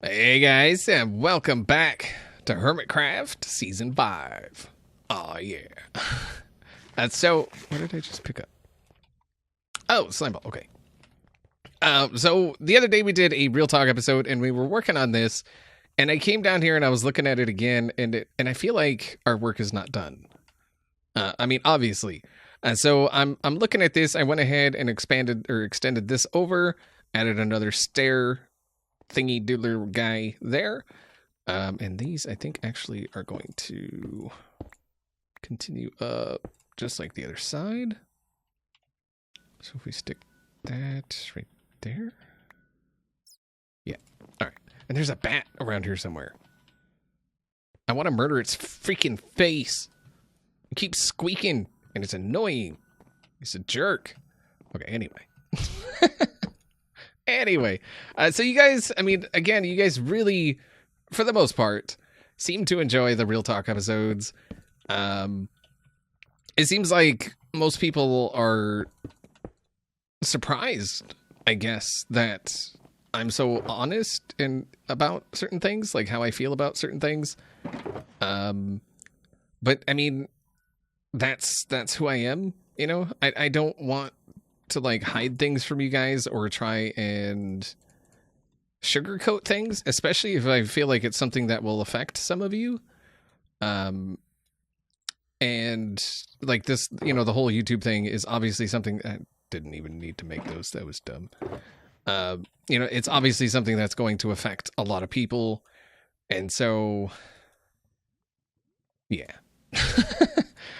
Hey guys, and welcome back to HermitCraft Season 5. Oh yeah. So, what did I just pick up? Oh, slime ball, okay. So the other day we did a Real Talk episode and we were working on this, and I came down here and I was looking at it again, and I feel like our work is not done. I mean, obviously. So I'm looking at this. I went ahead and extended this over, added another stair thingy doodler guy there. And these, I think, actually are going to continue up just like the other side. So if we stick that right there. Yeah. All right. And there's a bat around here somewhere. I want to murder its freaking face. It keeps squeaking, and it's annoying. It's a jerk. Okay, anyway. Anyway, so you guys, I mean, again, you guys really, for the most part, seem to enjoy the Real Talk episodes. It seems like most people are surprised, I guess, that I'm so honest about certain things, like how I feel about certain things. But I mean, that's who I am, you know? I don't want to like hide things from you guys or try and sugarcoat things, especially if I feel like it's something that will affect some of you. And like this, you know, the whole YouTube thing is obviously something I didn't even need to make those. That was dumb. You know, it's obviously something that's going to affect a lot of people. And so, yeah.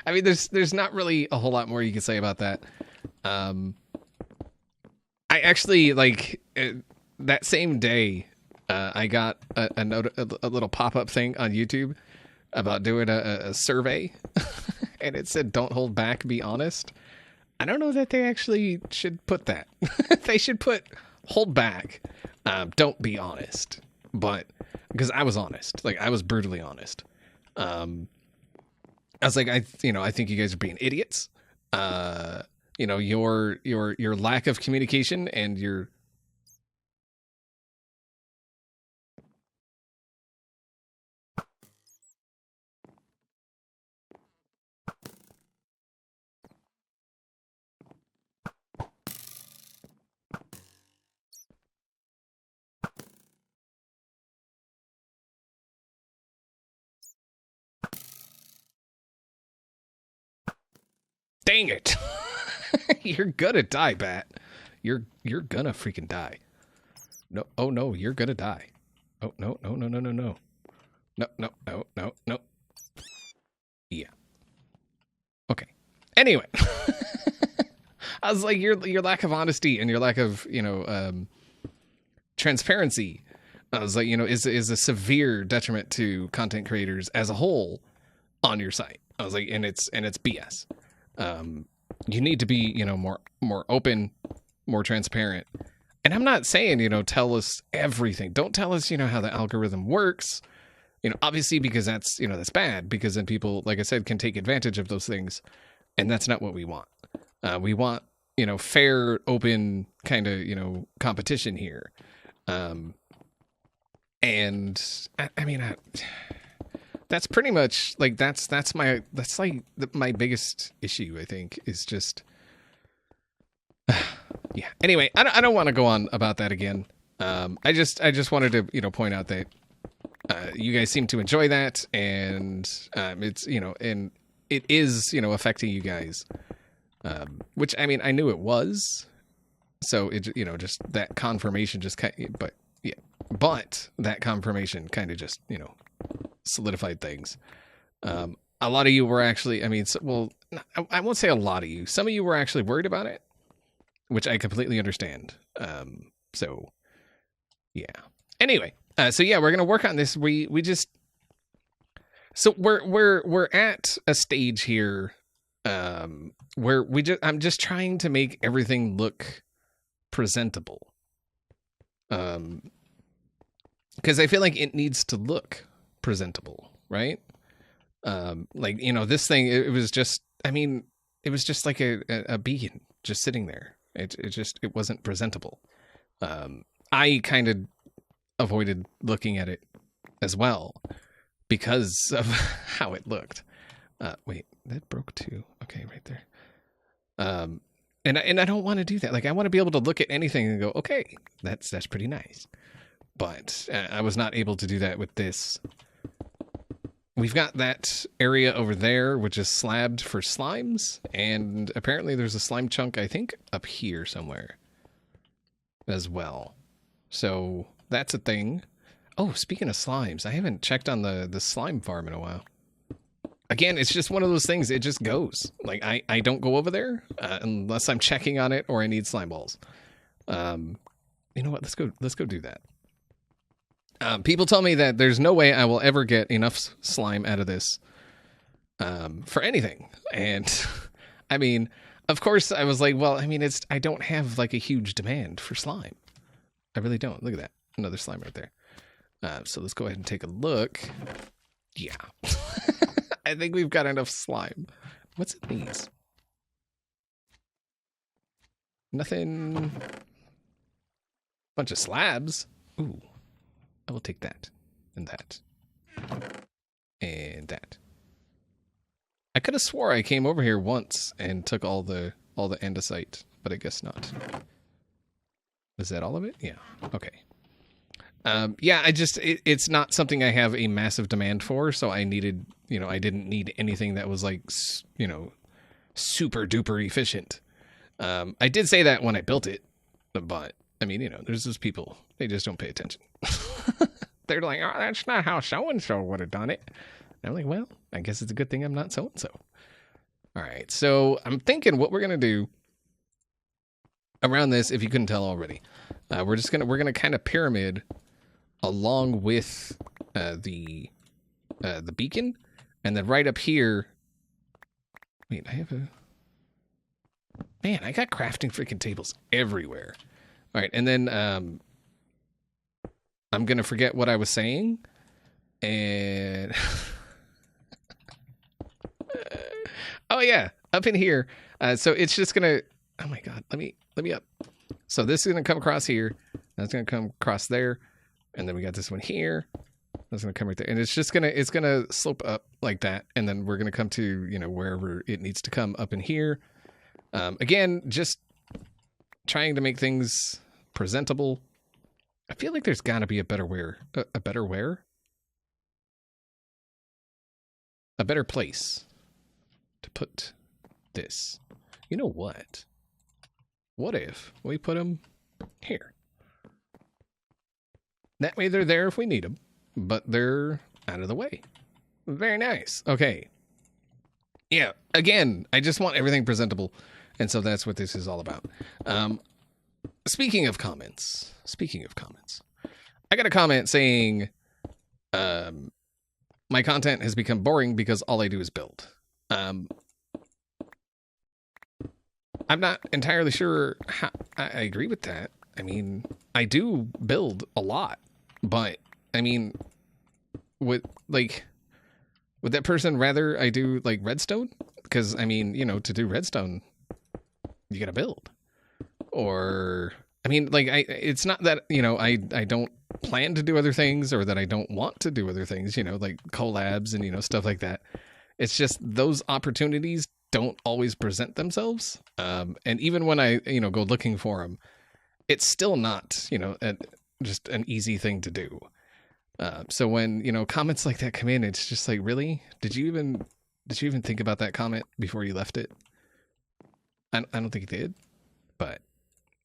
I mean, there's not really a whole lot more you can say about that. I actually, like, that same day, I got a little pop-up thing on YouTube about doing a survey, and it said, "Don't hold back, be honest." I don't know that they actually should put that. They should put, "Hold back, don't be honest." But, because I was honest. Like, I was brutally honest. I was like, I think you guys are being idiots. You know, your lack of communication and your dang it. You're gonna die, Bat. You're gonna freaking die. No, oh no, you're gonna die. Oh no. No. Yeah. Okay. Anyway. I was like, your lack of honesty and your lack of, you know, transparency, I was like, you know, is a severe detriment to content creators as a whole on your site. I was like, and it's BS. You need to be, you know, more open, more transparent. And I'm not saying, you know, tell us everything. Don't tell us, you know, how the algorithm works. You know, obviously, because that's, you know, that's bad, because then people, like I said, can take advantage of those things. And that's not what we want. We want, you know, fair, open kind of, you know, competition here. And I mean, that's pretty much like, that's like my biggest issue, I think, is just, yeah. Anyway, I don't want to go on about that again. I just wanted to, you know, point out that you guys seem to enjoy that, and it's, you know, and it is, you know, affecting you guys, which, I mean, I knew it was, so it, you know, just that confirmation just kind of, but that confirmation kind of just, you know, solidified things. A lot of you were actually, I mean, well, I won't say a lot of you. Some of you were actually worried about it, which I completely understand. So yeah. Anyway, so yeah, we're gonna work on this. We just, so we're at a stage here, where I'm just trying to make everything look presentable. Because I feel like it needs to look presentable, right? Like, you know, this thing, it was just, I mean, it was just like a beacon just sitting there. It wasn't presentable. I kind of avoided looking at it as well because of how it looked. Wait, that broke too. Okay, right there. And I don't want to do that. Like, I want to be able to look at anything and go, okay, that's pretty nice. But I was not able to do that with this. We've got that area over there, which is slabbed for slimes. And apparently there's a slime chunk, I think, up here somewhere as well. So that's a thing. Oh, speaking of slimes, I haven't checked on the slime farm in a while. Again, it's just one of those things. It just goes. Like, I don't go over there unless I'm checking on it or I need slime balls. You know what? Let's go do that. People tell me that there's no way I will ever get enough slime out of this for anything. And I mean, of course, I was like, well, I mean, I don't have like a huge demand for slime. I really don't. Look at that. Another slime right there. So let's go ahead and take a look. Yeah. I think we've got enough slime. What's in these? Nothing. Bunch of slabs. Ooh. I will take that. And that. And that. I could have swore I came over here once and took all the andesite, but I guess not. Is that all of it? Yeah. Okay. Yeah, it's not something I have a massive demand for, so I needed, I didn't need anything that was like, super duper efficient. I did say that when I built it, but I mean, there's those people, they just don't pay attention. They're like, oh, that's not how so-and-so would have done it. And I'm like, well, I guess it's a good thing I'm not so-and-so. All right, so I'm thinking what we're going to do around this, if you couldn't tell already, we're going to kind of pyramid along with the beacon, and then right up here. Wait, I got crafting freaking tables everywhere. All right, and then I'm gonna forget what I was saying, and oh yeah, up in here. So it's just gonna. Oh my god, let me up. So this is gonna come across here. That's gonna come across there. And then we got this one here. That's going to come right there. And it's going to slope up like that. And then we're going to come to, wherever it needs to come up in here. Again, just trying to make things presentable. I feel like there's got to be a better place to put this. You know what? What if we put them here? That way they're there if we need them, but they're out of the way. Very nice. Okay. Yeah, again, I just want everything presentable, and so that's what this is all about. Speaking of comments, I got a comment saying my content has become boring because all I do is build. I'm not entirely sure how I agree with that. I mean, I do build a lot. But, I mean, would that person rather I do, like, redstone? Because, I mean, to do redstone, you gotta build. Or, I mean, like, it's not that, I don't plan to do other things or that I don't want to do other things, like collabs and, stuff like that. It's just those opportunities don't always present themselves. And even when I, go looking for them, it's still not, just an easy thing to do. So when, comments like that come in, it's just like, really? Did you even think about that comment before you left it? I don't think you did, but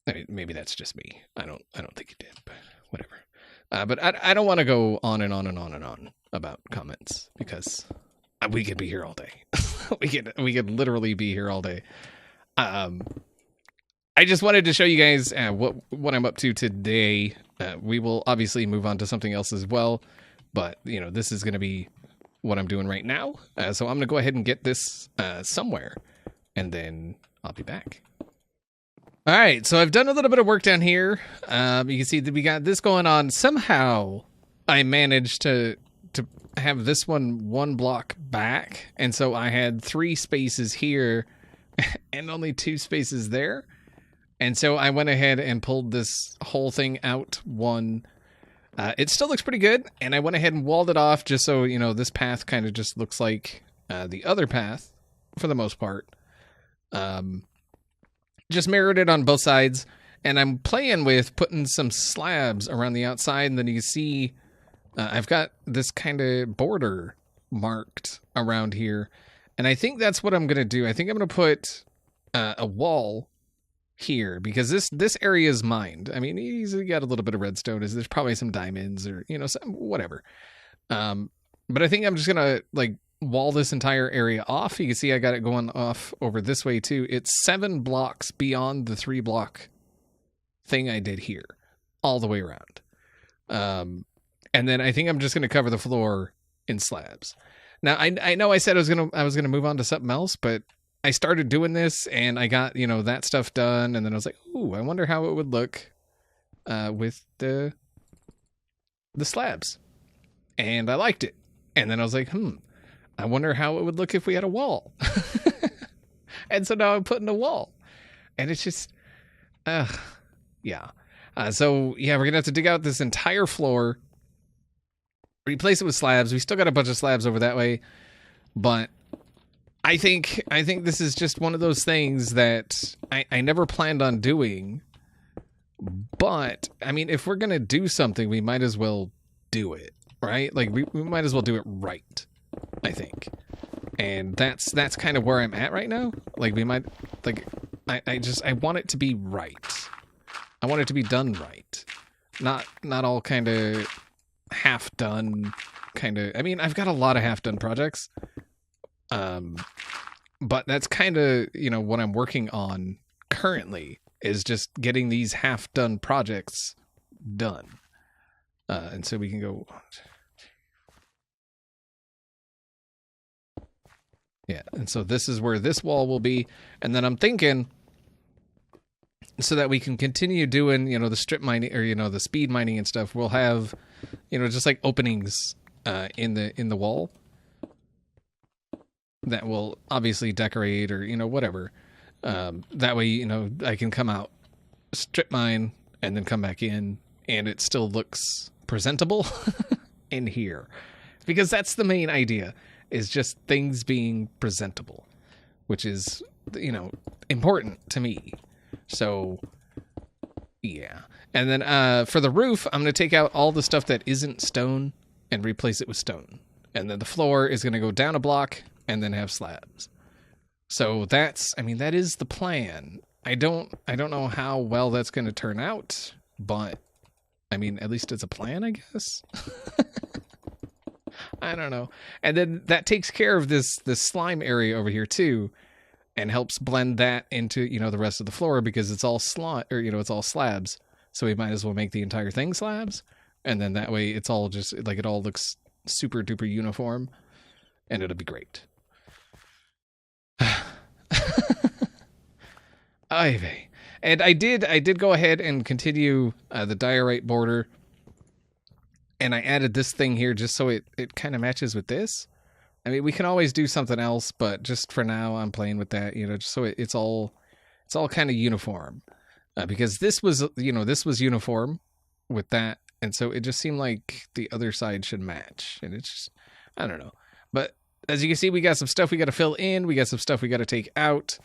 I mean, maybe that's just me. I don't think you did, but whatever. But I don't want to go on and on and on and on about comments because we could be here all day. we could literally be here all day. I just wanted to show you guys what I'm up to today. We will obviously move on to something else as well, but this is going to be what I'm doing right now. So I'm going to go ahead and get this somewhere, and then I'll be back. All right, so I've done a little bit of work down here. You can see that we got this going on. Somehow I managed to have this one block back, and so I had 3 spaces here and only 2 spaces there. And so I went ahead and pulled this whole thing out one It still looks pretty good, and I went ahead and walled it off just so, you know, this path kind of just looks like the other path for the most part. Just mirrored it on both sides, and I'm playing with putting some slabs around the outside, and then you can see I've got this kind of border marked around here, and I think that's what I'm going to do. I think I'm going to put a wall here, because this area is mined. I mean, he's got a little bit of redstone. There's probably some diamonds or, you know, some, whatever. But I think I'm just going to, like, wall this entire area off. You can see I got it going off over this way, too. It's 7 blocks beyond the 3 block thing I did here, all the way around. And then I think I'm just going to cover the floor in slabs. Now, I know I said I was gonna move on to something else, but I started doing this and I got, you know, that stuff done, and then I was like, ooh, I wonder how it would look with the slabs. And I liked it. And then I was like, I wonder how it would look if we had a wall. And so now I'm putting a wall. And it's just, yeah. So, yeah, we're going to have to dig out this entire floor, replace it with slabs. We still got a bunch of slabs over that way. But I think this is just one of those things that I never planned on doing. But, I mean, if we're going to do something, we might as well do it, right? Like, we might as well do it right, I think. And that's kind of where I'm at right now. Like, we might, like, I want it to be right. I want it to be done right. Not all kind of half done kind of, I mean, I've got a lot of half done projects. But that's kind of, you know, what I'm working on currently is just getting these half done projects done. And so we can go. Yeah. And so this is where this wall will be. And then I'm thinking, so that we can continue doing, you know, the strip mining or, you know, the speed mining and stuff, we'll have, you know, just like openings in the wall that will obviously decorate or, you know, whatever. That way, you know, I can come out, strip mine, and then come back in, and it still looks presentable in here. Because that's the main idea, is just things being presentable, which is, you know, important to me. So, yeah. And then for the roof, I'm going to take out all the stuff that isn't stone and replace it with stone. And then the floor is going to go down a block and then have slabs. So that's, I mean, that is the plan. I don't know how well that's going to turn out, but I mean, at least it's a plan, I guess. I don't know. And then that takes care of this slime area over here too, and helps blend that into, you know, the rest of the floor, because it's all slime, or, you know, it's all slabs. So we might as well make the entire thing slabs, and then that way it's all just like, it all looks super duper uniform, and it'll be great. Ivy. And I did go ahead and continue the diorite border, and I added this thing here just so it kind of matches with this. I mean, we can always do something else, but just for now, I'm playing with that, you know, just so it's all kind of uniform, because this was, you know, this was uniform with that, and so it just seemed like the other side should match, and it's just, I don't know. But as you can see, we got some stuff we got to fill in, we got some stuff we got to take out.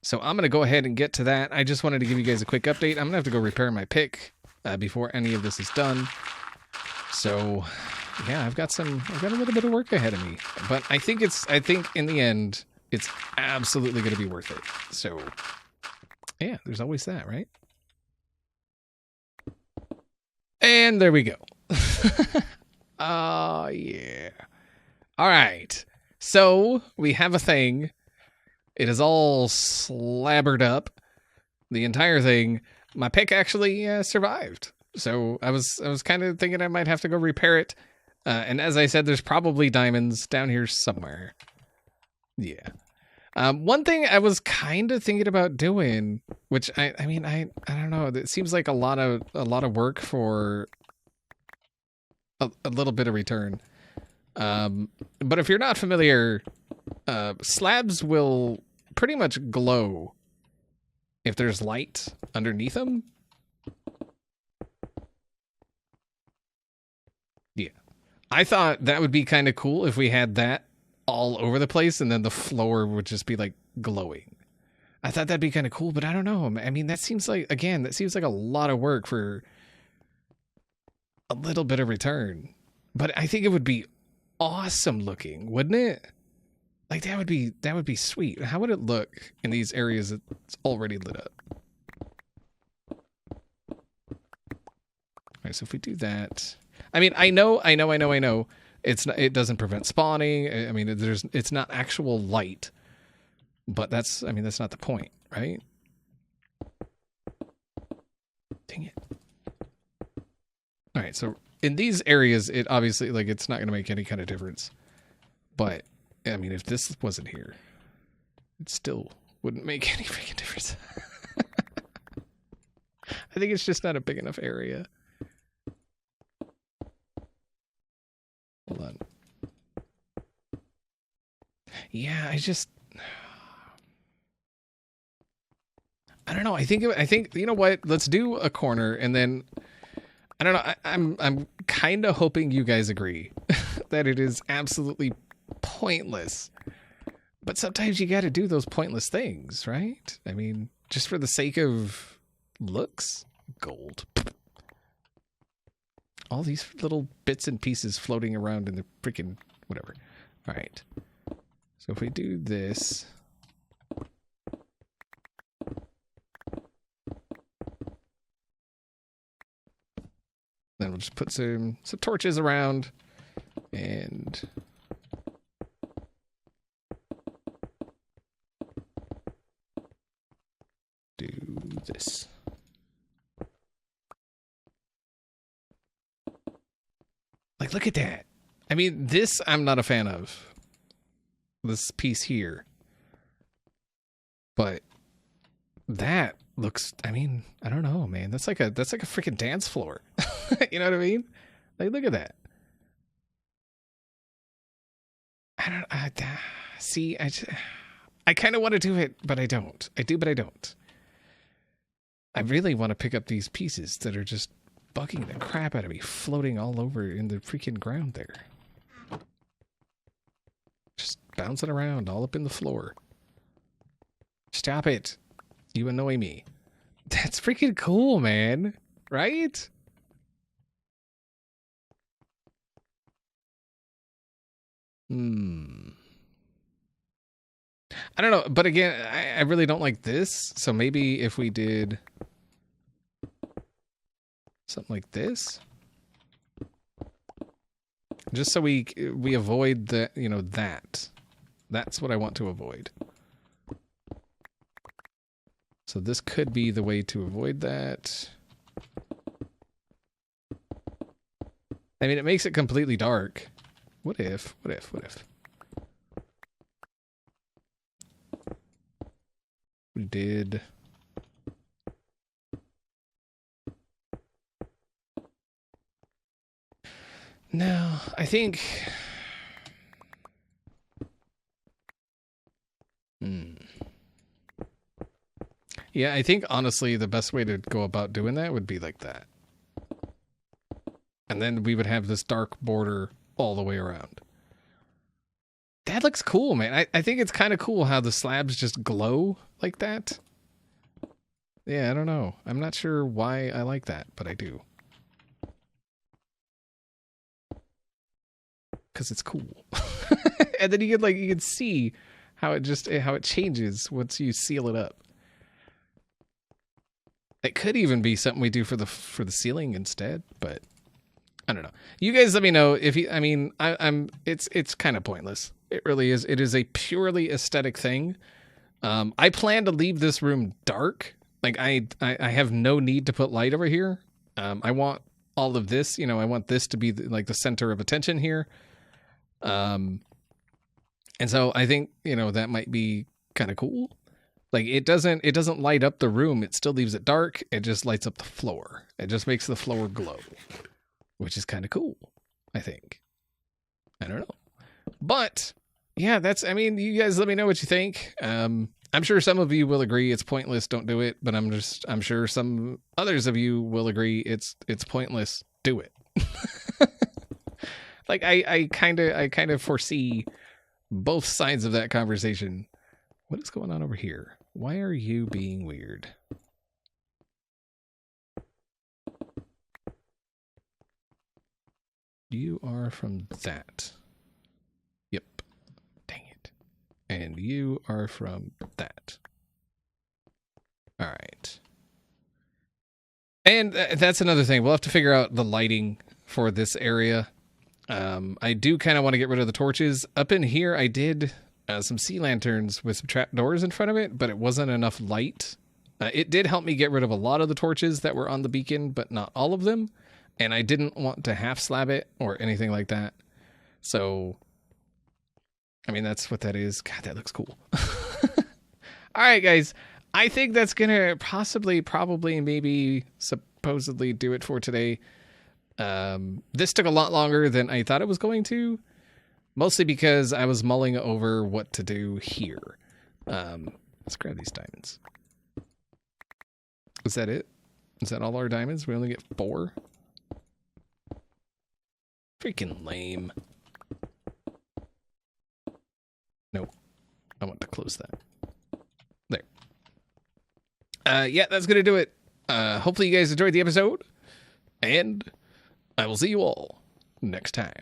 So I'm going to go ahead and get to that. I just wanted to give you guys a quick update. I'm going to have to go repair my pick before any of this is done. So, yeah, I've got a little bit of work ahead of me. But I think in the end, it's absolutely going to be worth it. So, yeah, there's always that, right? And there we go. Oh, yeah. All right. So, we have a thing. It is all slabbered up, the entire thing. My pick actually survived, so I was kind of thinking I might have to go repair it. And as I said, there's probably diamonds down here somewhere. Yeah. One thing I was kind of thinking about doing, which I mean I don't know. It seems like a lot of work for a little bit of return. But if you're not familiar, slabs will pretty much glow if there's light underneath them. I thought that would be kind of cool if we had that all over the place and then the floor would just be like glowing. I thought that'd be kind of cool, but I don't know. I mean, that seems like a lot of work for a little bit of return. But I think it would be awesome looking, wouldn't it? Like that would be sweet. How would it look in these areas that's already lit up? All right, so if we do that, I mean, I know. It doesn't prevent spawning. I mean, it's not actual light, but that's not the point, right? Dang it. All right, so in these areas, it obviously, like, it's not going to make any kind of difference. But, I mean, if this wasn't here, it still wouldn't make any freaking difference. I think it's just not a big enough area. Hold on. Yeah, I don't know. I think you know what? Let's do a corner, and then I don't know. I'm kind of hoping you guys agree that it is absolutely pointless. But sometimes you got to do those pointless things, right? I mean, just for the sake of looks, gold. All these little bits and pieces floating around in the freaking whatever. All right. So if we do this. Then we'll just put some torches around and do this. Like, look at that. I mean, this I'm not a fan of. This piece here. But that looks, I mean, I don't know, man. That's like a freaking dance floor. You know what I mean? Like, look at that. I kind of want to do it, but I don't. I do, but I don't. I really want to pick up these pieces that are just bugging the crap out of me, floating all over in the freaking ground there. Just bouncing around all up in the floor. Stop it. You annoy me. That's freaking cool, man. Right? I don't know, but again, I really don't like this. So maybe if we did something like this, just so we avoid the, you know, that's what I want to avoid. So this could be the way to avoid that. I mean, it makes it completely dark. What if? We did. No, I think. Yeah, I think honestly the best way to go about doing that would be like that. And then we would have this dark border all the way around. That looks cool, man. I think it's kind of cool how the slabs just glow like that. Yeah, I don't know. I'm not sure why I like that, but I do. Because it's cool. And then you can see how it changes once you seal it up. It could even be something we do for the ceiling instead, but I don't know. You guys let me know if you, I mean, it's kind of pointless. It really is. It is a purely aesthetic thing. I plan to leave this room dark. Like I have no need to put light over here. I want all of this, you know, I want this to be like the center of attention here. And so I think, you know, that might be kind of cool. Like it doesn't light up the room. It still leaves it dark. It just lights up the floor. It just makes the floor glow, which is kind of cool, I think. I don't know. But yeah, I mean, you guys let me know what you think. I'm sure some of you will agree it's pointless, don't do it, but I'm sure some others of you will agree it's pointless, do it. Like I kind of foresee both sides of that conversation. What is going on over here? Why are you being weird? You are from that. Yep. Dang it. And you are from that. All right. And that's another thing. We'll have to figure out the lighting for this area. I do kind of want to get rid of the torches. Up in here, I did some sea lanterns with some trapdoors in front of it, but it wasn't enough light. It did help me get rid of a lot of the torches that were on the beacon, but not all of them. And I didn't want to half slab it or anything like that. So, I mean, that's what that is. God, that looks cool. All right, guys. I think that's going to probably, maybe, supposedly do it for today. This took a lot longer than I thought it was going to. Mostly because I was mulling over what to do here. Let's grab these diamonds. Is that it? Is that all our diamonds? We only get 4? Freaking lame. Nope. I want to close that. There. Yeah, that's going to do it. Hopefully you guys enjoyed the episode. And I will see you all next time.